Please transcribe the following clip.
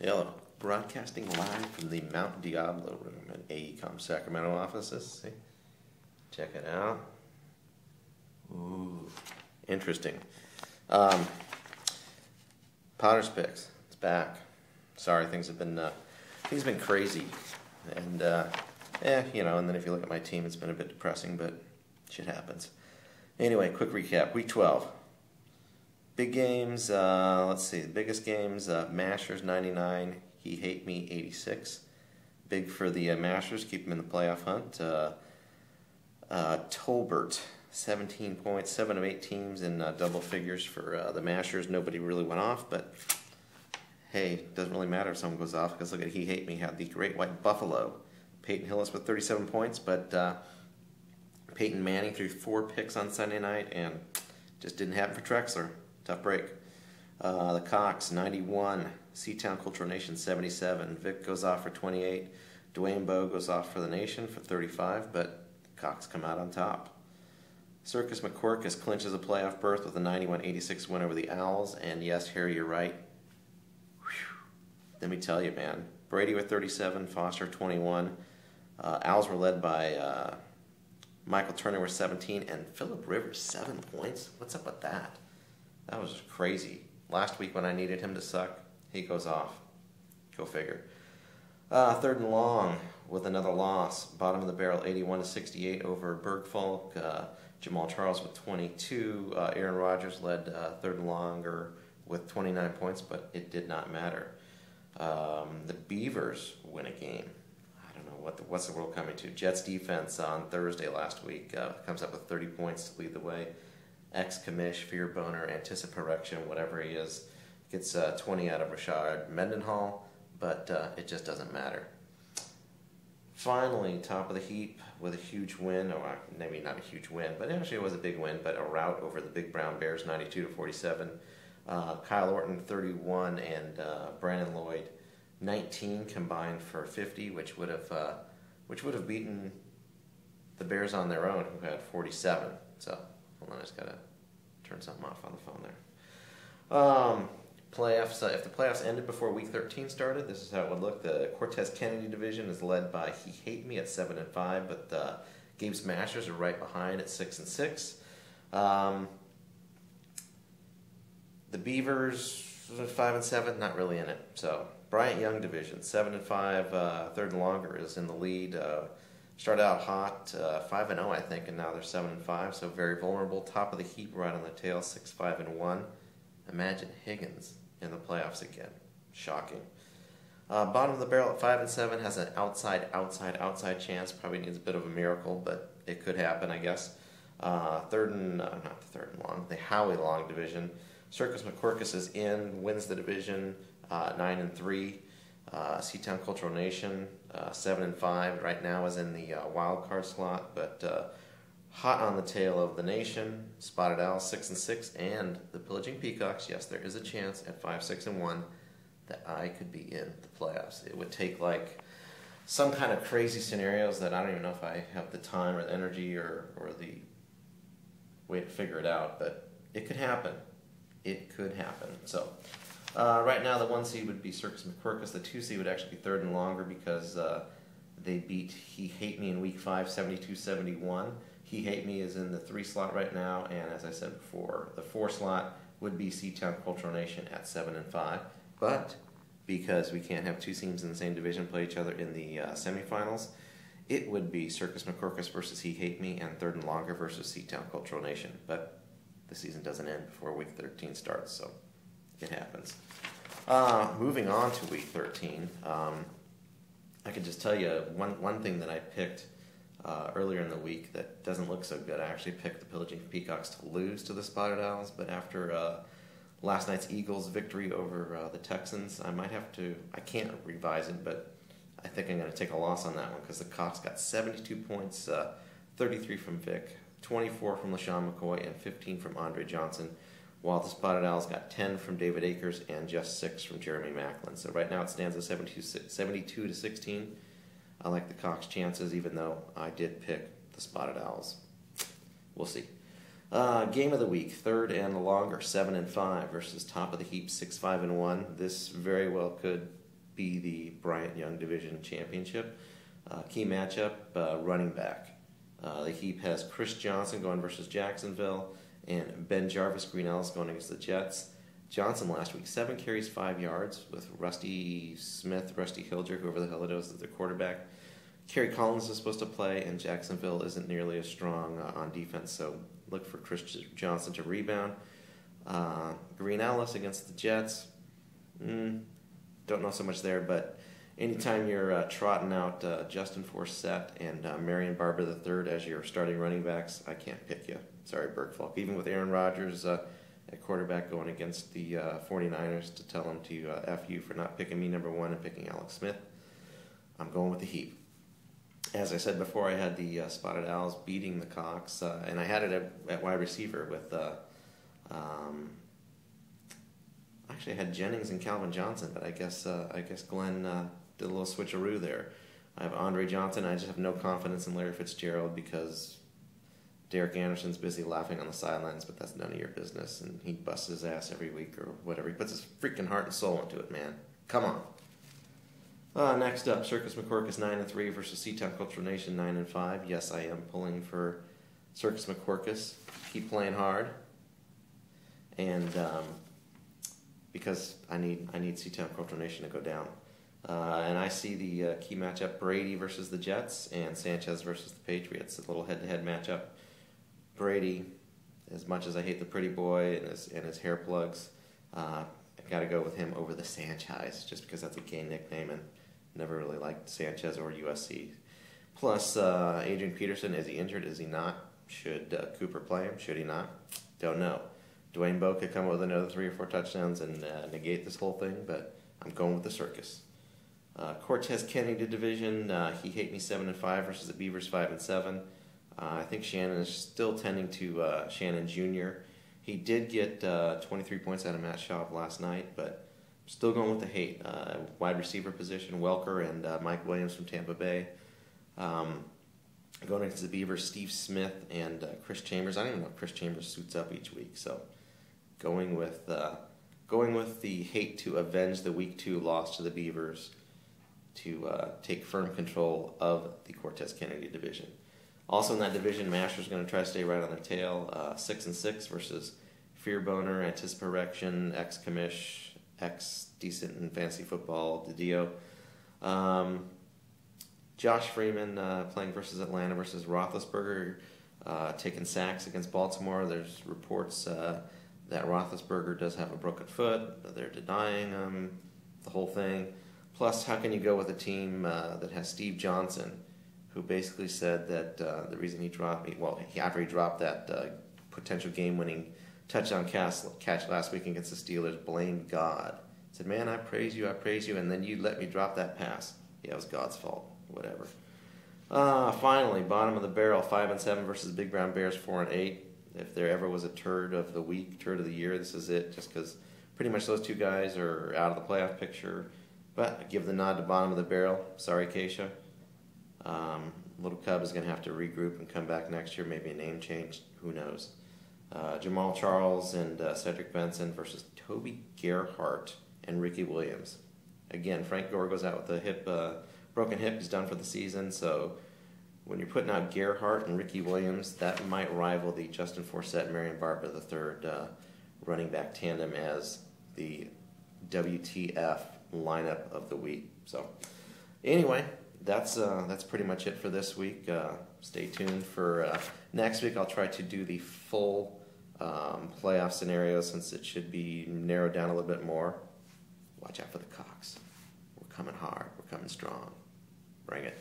Hello, broadcasting live from the Mount Diablo room at AECOM Sacramento offices. See? Check it out. Ooh, interesting. Potter's Picks, it's back. Sorry, things have been crazy, and and then if you look at my team, it's been a bit depressing, but shit happens. Anyway, quick recap. Week 12. Big games, let's see, the biggest games, Masters 99, He Hate Me 86. Big for the Masters, keep them in the playoff hunt. Tolbert, 17 points, 7 of 8 teams in double figures for the Masters. Nobody really went off, but hey, it doesn't really matter if someone goes off, because look at He Hate Me, had the Great White Buffalo. Peyton Hillis with 37 points, but Peyton Manning threw 4 picks on Sunday night, and just didn't happen for Trexler. Tough break. The Cox, 91. Seatown Cultural Nation, 77. Vic goes off for 28. Dwayne Bowe goes off for the Nation for 35, but Cox come out on top. Circus McCorkus clinches a playoff berth with a 91-86 win over the Owls, and yes, Harry, you're right. Whew. Let me tell you, man. Brady with 37, Foster 21. Owls were led by Michael Turner with 17, and Phillip Rivers, 7 points? What's up with that? That was crazy. Last week when I needed him to suck, he goes off. Go figure. Third and long with another loss. Bottom of the barrel, 81-68 over Bergfolk. Jamal Charles with 22. Aaron Rodgers led third and longer with 29 points, but it did not matter. The Beavers win a game. I don't know what's the world coming to. Jets defense on Thursday last week comes up with 30 points to lead the way. Ex-commish, fear boner, anticiparection, whatever he is, gets 20 out of Rashard Mendenhall, but it just doesn't matter. Finally, top of the heap with a huge win, or maybe not a huge win, but actually it was a big win, but a rout over the Big Brown Bears, 92-47. Kyle Orton, 31, and Brandon Lloyd, 19 combined for 50, which would have beaten the Bears on their own, who had 47. So hold on, I just gotta turn something off on the phone there. Playoffs. If the playoffs ended before Week 13 started, this is how it would look. The Cortez Kennedy division is led by He Hate Me at 7-5, but Gabe Smashers are right behind at 6-6. The Beavers 5-7, not really in it. So Bryant Young division 7-5, third and longer is in the lead. Started out hot, 5-0 I think, and now they're 7-5, so very vulnerable. Top of the heap, right on the tail, 6-5-1. Imagine Higgins in the playoffs again. Shocking. Bottom of the barrel at 5-7 has an outside chance. Probably needs a bit of a miracle, but it could happen, I guess. Not the third and long, the Howie Long division. Circus McCorkus is in, wins the division, 9-3. Seatown Cultural Nation, 7-5, right now is in the wild card slot, but hot on the tail of the Nation. Spotted Owl 6-6, and the Pillaging Peacocks. Yes, there is a chance at 5-6-1 that I could be in the playoffs. It would take like some kind of crazy scenarios that I don't even know if I have the time or the energy or the way to figure it out, but it could happen. It could happen. So. Right now, the 1 seed would be Circus McCorkus. The 2 seed would actually be third and longer because they beat He Hate Me in Week 5, 72-71. He Hate Me is in the 3 slot right now, and as I said before, the 4 slot would be Seatown Cultural Nation at 7-5. But because we can't have 2 teams in the same division play each other in the semifinals, it would be Circus McCorkus versus He Hate Me and third and longer versus Seatown Cultural Nation. But the season doesn't end before Week 13 starts, so it happens. Moving on to Week 13, I can just tell you one thing that I picked earlier in the week that doesn't look so good. I actually picked the Pillaging Peacocks to lose to the Spotted Owls, but after last night's Eagles victory over the Texans, I can't revise it, but I think I'm going to take a loss on that one because the Cox got 72 points, 33 from Vic, 24 from LaShawn McCoy, and 15 from Andre Johnson, while the Spotted Owls got 10 from David Akers and just 6 from Jeremy Maclin. So right now it stands at 72-16. I like the Cox chances, even though I did pick the Spotted Owls. We'll see. Game of the week, third and longer, 7-5 versus top of the heap, 6-5-1. This very well could be the Bryant Young Division Championship. Key matchup, running back. The Heap has Chris Johnson going versus Jacksonville, and Ben Jarvis Green Ellis going against the Jets. Johnson last week, 7 carries, 5 yards, with Rusty Smith, Rusty Hilger, whoever the hell it is, as their quarterback. Kerry Collins is supposed to play, and Jacksonville isn't nearly as strong on defense, so look for Chris Johnson to rebound. Green Ellis against the Jets. Don't know so much there, but anytime you're trotting out Justin Forsett and Marion Barber III as your starting running backs, I can't pick you. Sorry, Burke Falk. Even with Aaron Rodgers at quarterback going against the 49ers to tell them to F you for not picking me number 1 and picking Alex Smith, I'm going with the Heat. As I said before, I had the Spotted Owls beating the Cox, and I had it at wide receiver with actually I had Jennings and Calvin Johnson, but I guess Glenn did a little switcheroo there. I have Andre Johnson. I just have no confidence in Larry Fitzgerald because Derek Anderson's busy laughing on the sidelines, but that's none of your business, and he busts his ass every week or whatever. He puts his freaking heart and soul into it, man. Come on. Next up, Circus McCorkus 9-3 versus Seatown Cultural Nation 9-5. Yes, I am pulling for Circus McCorkus. Keep playing hard, and because I need Seatown Cultural Nation to go down. And I see the key matchup: Brady versus the Jets and Sanchez versus the Patriots. A little head-to-head matchup. Brady, as much as I hate the pretty boy and his hair plugs, I got to go with him over the Sanchez, just because that's a gay nickname, and never really liked Sanchez or USC. Plus, Adrian Peterson, is he injured? Is he not? Should Cooper play him? Should he not? Don't know. Dwayne Bowe could come up with another 3 or 4 touchdowns and negate this whole thing, but I'm going with the Circus. Cortez Kennedy division, he hate me 7-5 versus the Beavers 5-7. I think Shannon is still tending to Shannon Jr. He did get 23 points out of Matt Schaub last night, but still going with the hate. Wide receiver position, Welker and Mike Williams from Tampa Bay. Going against the Beavers, Steve Smith and Chris Chambers. I don't even know if Chris Chambers suits up each week, so going with the hate to avenge the Week 2 loss to the Beavers to take firm control of the Cortez Kennedy division. Also in that division, Mashers going to try to stay right on their tail. 6-6 versus Fear Boner, Anticiparection, Ex-Commish, Ex-Decent in Fantasy Football, Didio. Josh Freeman playing versus Atlanta versus Roethlisberger, taking sacks against Baltimore. There's reports that Roethlisberger does have a broken foot, but they're denying the whole thing. Plus, how can you go with a team that has Steve Johnson, who basically said that the reason he dropped me, after he dropped that potential game-winning touchdown catch last week against the Steelers, blamed God. Said, man, I praise you, and then you let me drop that pass. Yeah, it was God's fault. Whatever. Finally, bottom of the barrel, 5-7 versus Big Brown Bears, 4-8. If there ever was a turd of the week, turd of the year, this is it, just because pretty much those two guys are out of the playoff picture. But I give the nod to bottom of the barrel. Sorry, Keisha. Little Cub is going to have to regroup and come back next year. Maybe a name change. Who knows? Jamal Charles and Cedric Benson versus Toby Gerhart and Ricky Williams. Again, Frank Gore goes out with a broken hip. He's done for the season. So when you're putting out Gerhart and Ricky Williams, that might rival the Justin Forsett, Marion Barber III running back tandem as the WTF lineup of the week. So anyway, that's pretty much it for this week. Stay tuned for next week. I'll try to do the full playoff scenario since it should be narrowed down a little bit more. Watch out for the Cox. We're coming hard. We're coming strong. Bring it.